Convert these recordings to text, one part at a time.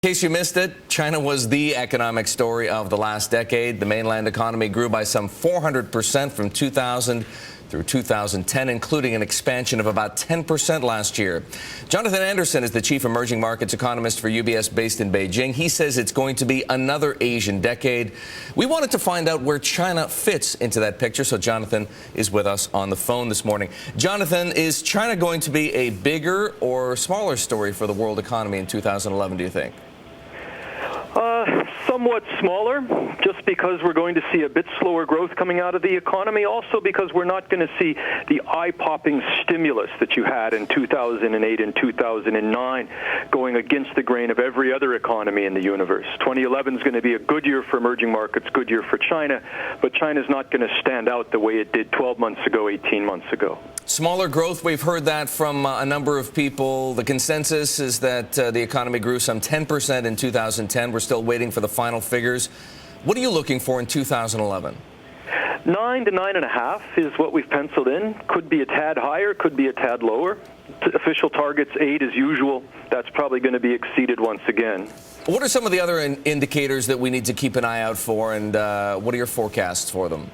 In case you missed it, China was the economic story of the last decade. The mainland economy grew by some 400% from 2000 through 2010, including an expansion of about 10% last year. Jonathan Anderson is the chief emerging markets economist for UBS based in Beijing. He says it's going to be another Asian decade. We wanted to find out where China fits into that picture, so Jonathan is with us on the phone this morning. Jonathan, is China going to be a bigger or smaller story for the world economy in 2011, do you think? Somewhat smaller, just because we're going to see a bit slower growth coming out of the economy. Also because we're not going to see the eye-popping stimulus that you had in 2008 and 2009 going against the grain of every other economy in the universe. 2011 is going to be a good year for emerging markets, good year for China, but China's not going to stand out the way it did 12 months ago, 18 months ago. Smaller growth, we've heard that from a number of people. The consensus is that the economy grew some 10% in 2010. We're still waiting for the final figures. What are you looking for in 2011? 9 to 9.5 is what we've penciled in. Could be a tad higher, could be a tad lower. Official target's 8 as usual. That's probably going to be exceeded once again. What are some of the other indicators that we need to keep an eye out for, and what are your forecasts for them?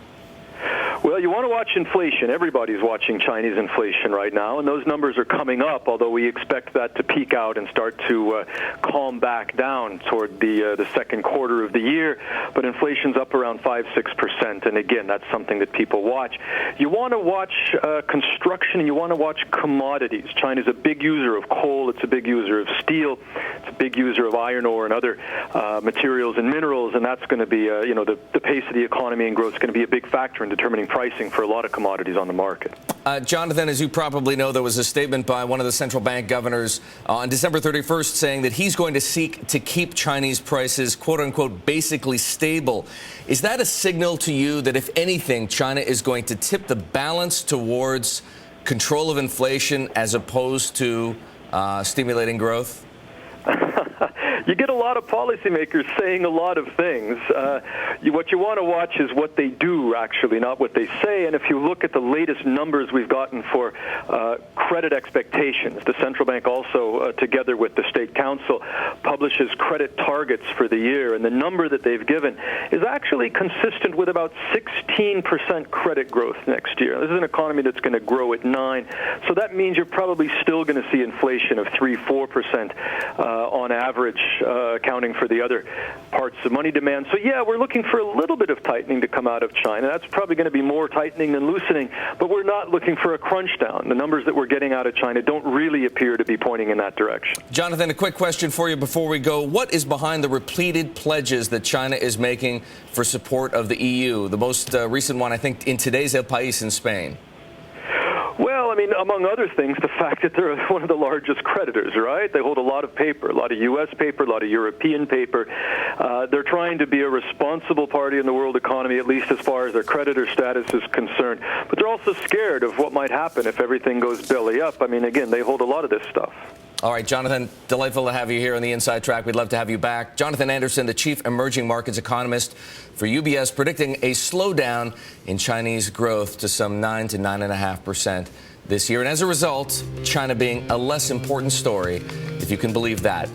Well, you want to watch inflation. Everybody's watching Chinese inflation right now, and those numbers are coming up, although we expect that to peak out and start to calm back down toward the second quarter of the year. But inflation's up around 5-6%, and again, that's something that people watch. You want to watch construction, and you want to watch commodities. China's a big user of coal. It's a big user of steel. It's a big user of iron ore and other materials and minerals, and that's going to be, the pace of the economy and growth is going to be a big factor in determining pricing for a lot of commodities on the market. Jonathan, as you probably know, there was a statement by one of the central bank governors on December 31st saying that he's going to seek to keep Chinese prices, quote unquote, basically stable. Is that a signal to you that, if anything, China is going to tip the balance towards control of inflation as opposed to stimulating growth? You get a lot of policymakers saying a lot of things. What you want to watch is what they do, actually, not what they say. And if you look at the latest numbers we've gotten for credit expectations, the central bank also, together with the state council, publishes credit targets for the year. And the number that they've given is actually consistent with about 16% credit growth next year. This is an economy that's going to grow at 9%. So that means you're probably still going to see inflation of 3-4% on average, accounting for the other parts of money demand. So, yeah, we're looking for a little bit of tightening to come out of China. That's probably going to be more tightening than loosening, but we're not looking for a crunch down. The numbers that we're getting out of China don't really appear to be pointing in that direction. Jonathan, a quick question for you before we go. What is behind the repeated pledges that China is making for support of the EU? The most recent one, I think, in today's El País in Spain. Well, I mean, among other things, the fact that they're one of the largest creditors, right? They hold a lot of paper, a lot of U.S. paper, a lot of European paper. They're trying to be a responsible party in the world economy, at least as far as their creditor status is concerned. But they're also scared of what might happen if everything goes belly up. I mean, again, they hold a lot of this stuff. All right, Jonathan, delightful to have you here on the Inside Track. We'd love to have you back. Jonathan Anderson, the chief emerging markets economist for UBS, predicting a slowdown in Chinese growth to some 9 to 9.5% this year. And as a result, China being a less important story, if you can believe that.